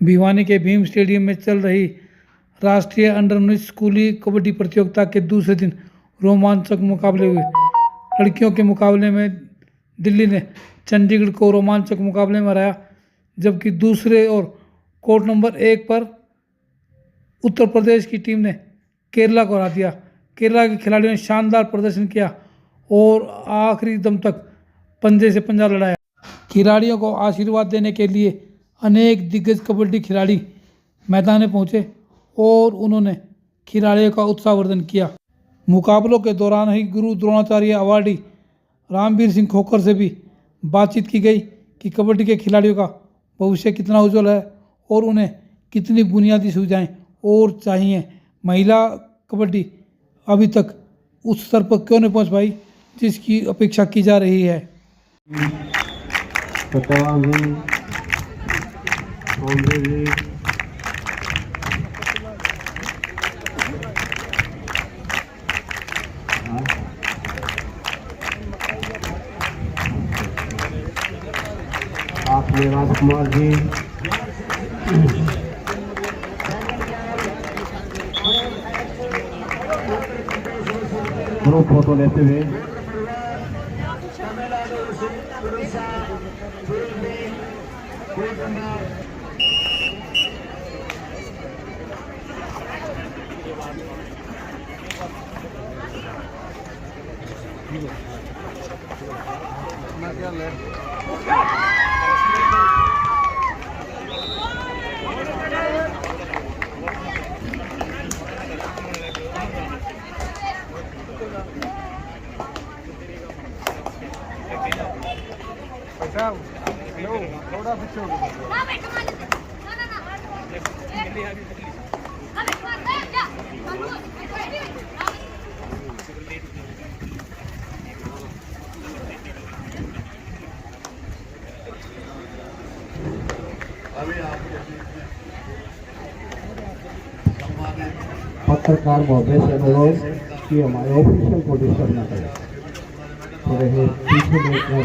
भिवानी के भीम स्टेडियम में चल रही राष्ट्रीय अंडर 19 स्कूली कबड्डी प्रतियोगिता के दूसरे दिन रोमांचक मुकाबले हुए। लड़कियों के मुकाबले में दिल्ली ने चंडीगढ़ को रोमांचक मुकाबले में हराया, जबकि दूसरे ओर कोर्ट नंबर 1 पर उत्तर प्रदेश की टीम ने केरला को हरा दिया। केरला के खिलाड़ियों ने शानदार प्रदर्शन किया और आखिरी दम तक पंजे से पंजा लड़ाया। खिलाड़ियों को आशीर्वाद देने के लिए अनेक दिग्गज कबड्डी खिलाड़ी मैदान में पहुंचे और उन्होंने खिलाड़ियों का उत्साहवर्धन किया। मुकाबलों के दौरान ही गुरु द्रोणाचार्य अवार्डी रामवीर सिंह खोखर से भी बातचीत की गई कि कबड्डी के खिलाड़ियों का भविष्य कितना उज्जवल है और उन्हें कितनी बुनियादी सुविधाएं और चाहिए। महिला कबड्डी अभी तक उस स्तर पर क्यों नहीं पहुंच पाई जिसकी अपेक्षा की जा रही है। आपने राजकुमार जी ग्रुप फोटो लेते हुए पत्रकार महोदय से अनुरोध कि हमारे ऑफिशियल को डिस्टर्ब न करें, थोड़े पीछे लेकर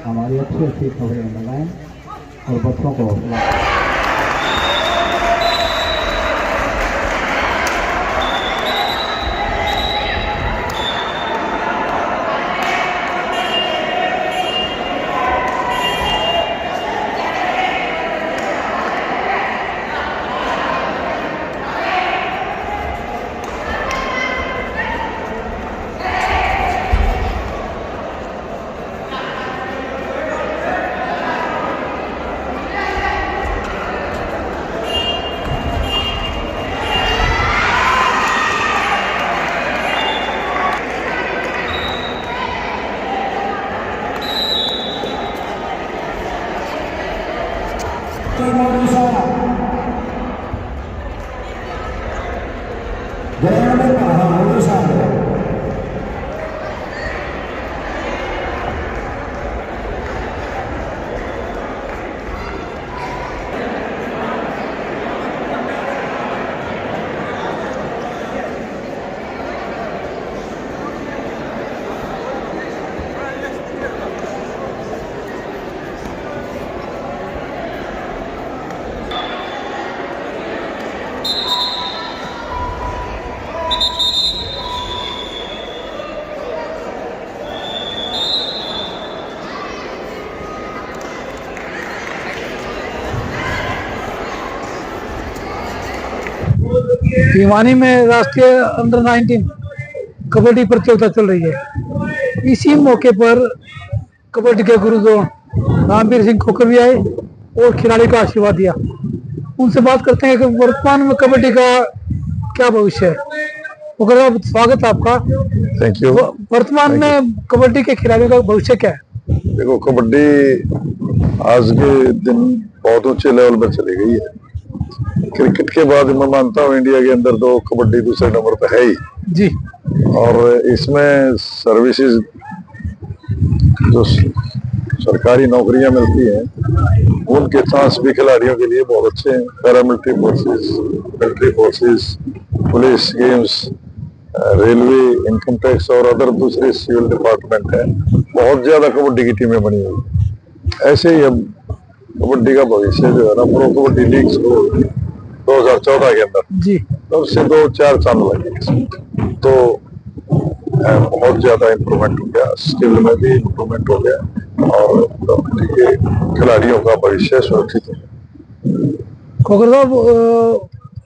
हमारी अच्छी अच्छी खबरें लगाएं और बच्चों को हौसला। भिवानी में राष्ट्रीय अंडर 19 कबड्डी प्रतियोगिता चल रही है। इसी मौके पर कबड्डी के गुरु रामवीर सिंह खोखर भी आए और खिलाड़ी का आशीर्वाद दिया। उनसे बात करते हैं कि वर्तमान में कबड्डी का क्या भविष्य है। खोखर, स्वागत है आपका। Thank you. वर्तमान में कबड्डी के खिलाड़ियों का भविष्य क्या है? देखो, कबड्डी आज के दिन बहुत ऊंचे लेवल पर चली गई है। क्रिकेट के बाद मैं मानता हूँ इंडिया के अंदर तो कबड्डी दूसरे नंबर पे है ही जी। और इसमें सर्विसेज जो सरकारी नौकरियां मिलती हैं उनके चांस भी खिलाड़ियों के लिए बहुत अच्छे हैं। Paramilitary forces, military forces, police, games, railway, income tax और अदर दूसरे सिविल डिपार्टमेंट है। बहुत ज्यादा कबड्डी की टीमें बनी हुई। ऐसे ही अब कबड्डी का भविष्य जो है ना, प्रो कबड्डी लीग शुरू हुई 2014 के अंदर, जी तब से 2-4 साल लगे इसमें। तो बहुत ज्यादा इम्प्रूवमेंट हो गया, स्किल में भी इम्प्रूवमेंट हो गया और कबड्डी के खिलाड़ियों का भविष्य सुरक्षित है। खोखर साहब,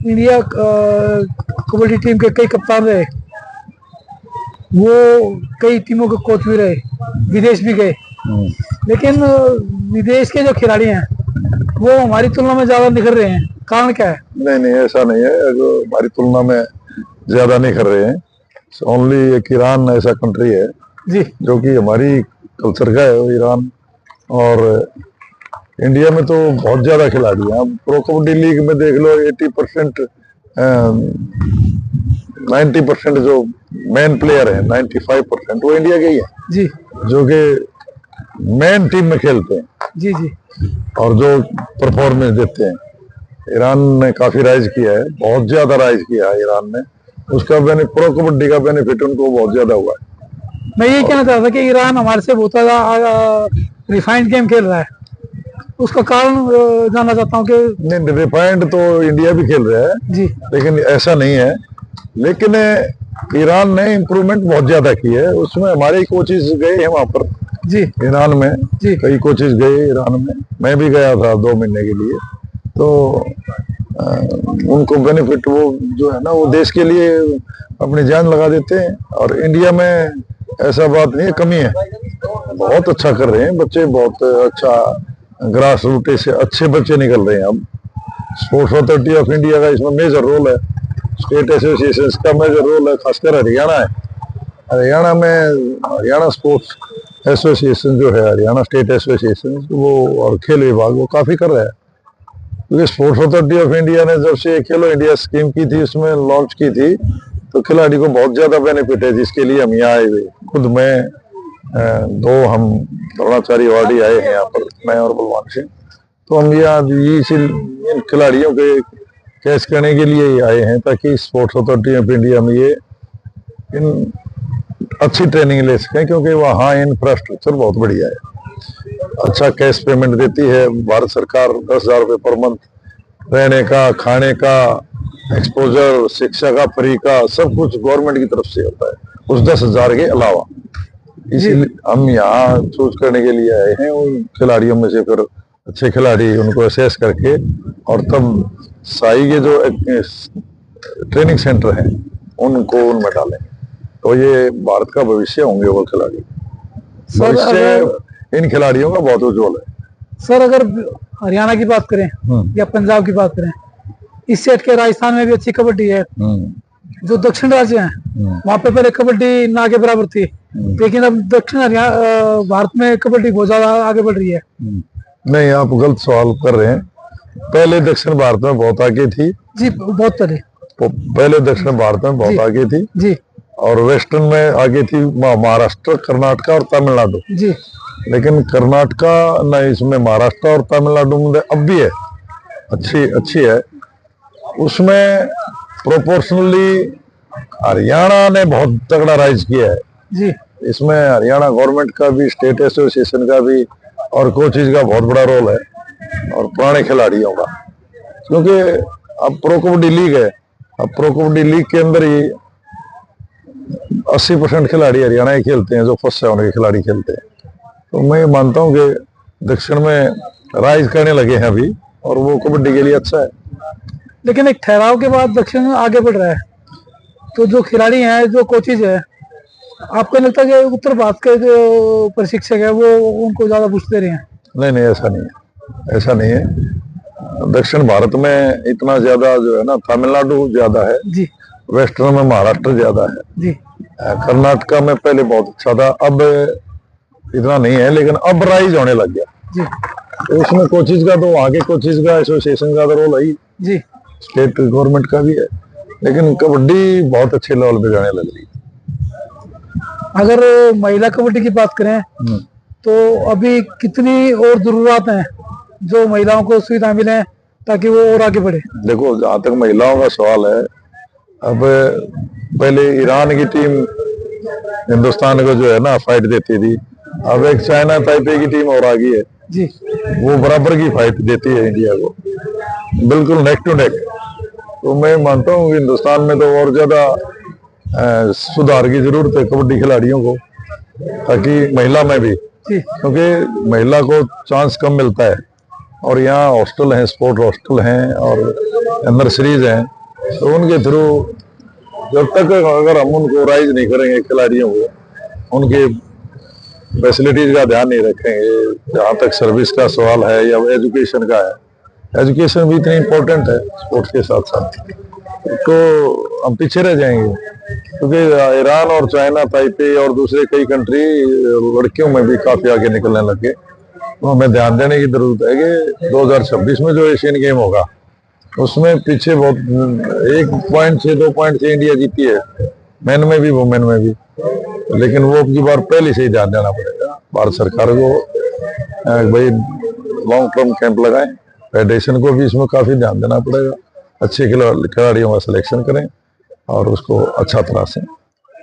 इंडिया कबड्डी टीम के कई कप्तान रहे, वो कई टीमों के कोच भी रहे, विदेश भी गए, लेकिन विदेश के जो खिलाड़ी हैं वो हमारी तुलना में ज्यादा निखर रहे हैं, कारण क्या है? नहीं, ऐसा नहीं है, जो हमारी तुलना में ज्यादा नहीं कर रहे हैं। ओनली एक ईरान ऐसा कंट्री है जी जो कि हमारी कल्चर का है, वो ईरान। और इंडिया में तो बहुत ज्यादा खिलाड़ी हैं। अब प्रो कबड्डी लीग में देख लो 80%, 90% जो मेन प्लेयर हैं, 95% वो इंडिया के ही हैं, जी जो कि मेन टीम में खेलते हैं जी जी और जो परफॉर्मेंस देते हैं। ईरान ने काफी राइज किया है, बहुत ज्यादा राइज किया है ईरान ने। उसका प्रो कबड्डी का बेनिफिट उनको बहुत ज्यादा हुआ है। मैं ये कहना चाहता था कि ईरान हमारे से बहुत ज्यादा रिफाइंड गेम खेल रहा है, उसका कारण जानना चाहता हूँ कि नहीं, रिफाइंड तो इंडिया भी खेल रहा है जी लेकिन ऐसा नहीं है। लेकिन ईरान ने इम्प्रूवमेंट बहुत ज्यादा की है, उसमें हमारे कोचेस गए हैं वहां पर जी ईरान में, जी कई कोचेस गए ईरान में, मैं भी गया था 2 महीने के लिए। तो उनको बेनिफिट वो जो है ना, वो देश के लिए अपनी जान लगा देते हैं। और इंडिया में ऐसा बात नहीं है, कमी है, बहुत अच्छा कर रहे हैं बच्चे, बहुत अच्छा ग्रास रूट से अच्छे बच्चे निकल रहे हैं। अब स्पोर्ट्स अथॉरिटी ऑफ इंडिया का इसमें मेजर रोल है, स्टेट एसोसिएशन का मेजर रोल है, खासकर हरियाणा है। हरियाणा में हरियाणा स्पोर्ट्स एसोसिएशन जो है, हरियाणा स्टेट एसोसिएशन, वो और खेल विभाग वो काफी कर रहा है। क्योंकि स्पोर्ट्स अथॉरिटी ऑफ इंडिया ने जब से खेलो इंडिया स्कीम की थी, उसमें लॉन्च की थी, तो खिलाड़ी को बहुत ज्यादा बेनिफिट है, जिसके लिए हम यहाँ आए हुए। खुद मैं 2 हम द्रोणाचार्य अवार्डी आए हैं यहाँ पर, मैं और बलवान सिंह। तो हम यहाँ इन खिलाड़ियों के कैच करने के लिए ही आए हैं, ताकि स्पोर्ट्स अथॉरिटी ऑफ इंडिया में ये इन अच्छी ट्रेनिंग ले सकें, क्योंकि वहाँ इंफ्रास्ट्रक्चर बहुत बढ़िया है, अच्छा कैश पेमेंट देती है भारत सरकार, 10,000 रुपये पर मंथ, रहने का, खाने का, एक्सपोजर, शिक्षा का फ्री का, सब कुछ गवर्नमेंट की तरफ से होता है, उस 10,000 के अलावा। इसीलिए हम यहाँ चूज करने के लिए आए हैं, उन खिलाड़ियों में से फिर अच्छे खिलाड़ी उनको असेस करके, और तब साई के जो ट्रेनिंग सेंटर हैं उनको उनमें डालें, तो ये भारत का भविष्य होंगे वो खिलाड़ी। भविष्य इन खिलाड़ियों का बहुत उज्जवल है। सर, अगर हरियाणा की बात करें या पंजाब की बात करें, इस सेट के राजस्थान में भी अच्छी कबड्डी है। जो दक्षिण राज्य हैं वहां पे पहले कबड्डी ना के बराबर थी, लेकिन अब दक्षिण हरियाणा भारत में कबड्डी बहुत ज्यादा आगे बढ़ रही है। नहीं, आप गलत सवाल कर रहे हैं। पहले दक्षिण भारत में बहुत आगे थी जी, बहुत पहले दक्षिण भारत में बहुत आगे थी जी, और वेस्टर्न में आगे थी महाराष्ट्र, कर्नाटका और तमिलनाडु जी। लेकिन कर्नाटका नहीं, इसमें महाराष्ट्र और तमिलनाडु में अब भी है, अच्छी है। उसमें प्रोपोर्शनली हरियाणा ने बहुत तगड़ा राइज किया है जी। इसमें हरियाणा गवर्नमेंट का भी, स्टेट एसोसिएशन का भी और कोचेज का बहुत बड़ा रोल है, और पुराने खिलाड़ियों का, क्योंकि अब प्रो कबड्डी लीग है। अब प्रो कबड्डी लीग के अंदर ही 80% खिलाड़ी हरियाणा ही खेलते हैं, जो फर्स्ट 7 के खिलाड़ी खेलते हैं। तो मैं मानता हूँ कि दक्षिण में राइज करने लगे हैं अभी, और वो कबड्डी के लिए अच्छा है। लेकिन एक ठहराव के बाद दक्षिण आगे बढ़ रहा है, तो जो खिलाड़ी हैं, जो कोचेज है, आपको लगता है कि उत्तर भारत के जो प्रशिक्षक है वो उनको ज्यादा बूस्ट दे रहे हैं? नहीं, ऐसा नहीं है। दक्षिण भारत में इतना ज्यादा जो है ना, तमिलनाडु ज्यादा है जी, वेस्टर्न में महाराष्ट्र ज्यादा है जी, कर्नाटका में पहले बहुत अच्छा था, अब इतना नहीं है, लेकिन अब राइज होने लग गया जी। तो उसमें कोचेज का, तो वहाँ के कोचेज का, एसोसिएशन का तो रोल है जी, स्टेट गवर्नमेंट का भी है, लेकिन कबड्डी बहुत अच्छे लेवल पे जाने लग रही है। अगर महिला कबड्डी की बात करें तो अभी कितनी और जरूरत है जो महिलाओं को सुविधा मिले ताकि वो और आगे बढ़े? देखो, जहाँ तक महिलाओं का सवाल है, अब पहले ईरान की टीम हिंदुस्तान को जो है ना फाइट देती थी, अब एक चाइना ताइपे की टीम और आ गई है, जी वो बराबर की फाइट देती है इंडिया को, बिल्कुल नेक टू नेक। तो मैं मानता हूँ कि हिंदुस्तान में तो और ज्यादा सुधार की जरूरत है कबड्डी खिलाड़ियों को, ताकि महिला में भी, जी क्योंकि महिला को चांस कम मिलता है। और यहाँ हॉस्टल हैं, स्पोर्ट हॉस्टल हैं और नर्सरीज हैं, तो उनके थ्रू जब तक अगर हम उनको राइज नहीं करेंगे खिलाड़ियों को, उनके फैसिलिटीज का ध्यान नहीं रखेंगे, जहाँ तक सर्विस का सवाल है या एजुकेशन का है, एजुकेशन भी इतनी इम्पोर्टेंट है स्पोर्ट्स के साथ साथ, तो हम पीछे रह जाएंगे। क्योंकि ईरान और चाइना, ताइपे और दूसरे कई कंट्री लड़कियों में भी काफी आगे निकलने लगे। तो हमें ध्यान देने की जरूरत है कि 2026 में जो एशियन गेम होगा उसमें पीछे बहुत 1 पॉइंट से 2 पॉइंट से इंडिया जीती है, मेन में भी वुमेन में भी। लेकिन वो की बार पहले से ही ध्यान देना पड़ेगा भारत सरकार को, भाई लॉन्ग टर्म कैंप लगाएं, फेडरेशन को भी इसमें काफी ध्यान देना पड़ेगा, अच्छे खिलाड़ियों का सिलेक्शन करें और उसको अच्छा तरह से।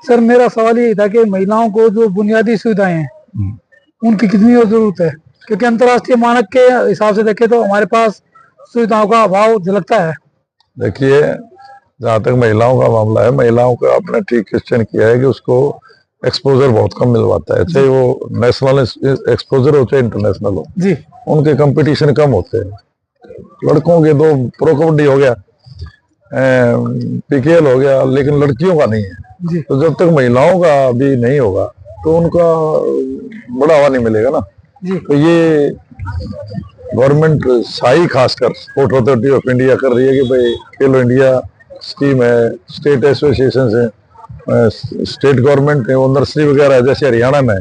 सर मेरा सवाल ये था कि महिलाओं को जो बुनियादी सुविधाएं हैं उनकी कितनी और जरूरत है, क्योंकि अंतर्राष्ट्रीय मानक के हिसाब से देखें तो हमारे पास सुविधाओं का अभाव झलकता है। देखिए, जहाँ तक महिलाओं का मामला है, महिलाओं का आपने ठीक क्वेश्चन किया है कि उसको एक्सपोजर बहुत कम मिलवाता है, चाहे वो नेशनल एक्सपोजर हो चाहे इंटरनेशनल हो, जी उनके कंपटीशन कम होते हैं। लड़कों के 2 प्रो कबड्डी हो गया, पीकेएल हो गया, लेकिन लड़कियों का नहीं है। जी तो जब तक महिलाओं का भी नहीं होगा तो उनका बढ़ावा नहीं मिलेगा ना। जी तो ये गवर्नमेंट साई खासकर स्पोर्ट अथॉरिटी ऑफ इंडिया कर रही है कि भाई खेलो इंडिया स्कीम है, स्टेट एसोसिएशन है, स्टेट गवर्नमेंट है, वो नर्सरी वगैरह है। जैसे हरियाणा में,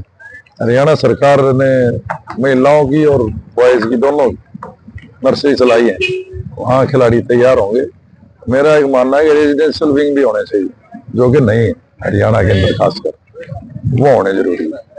हरियाणा सरकार ने महिलाओं की और बॉयज की दोनों नर्सरी चलाई है, वहाँ खिलाड़ी तैयार होंगे। मेरा एक मानना है कि रेजिडेंशियल विंग भी होने चाहिए, जो कि नहीं है हरियाणा के अंदर, खासकर वो होने जरूरी है।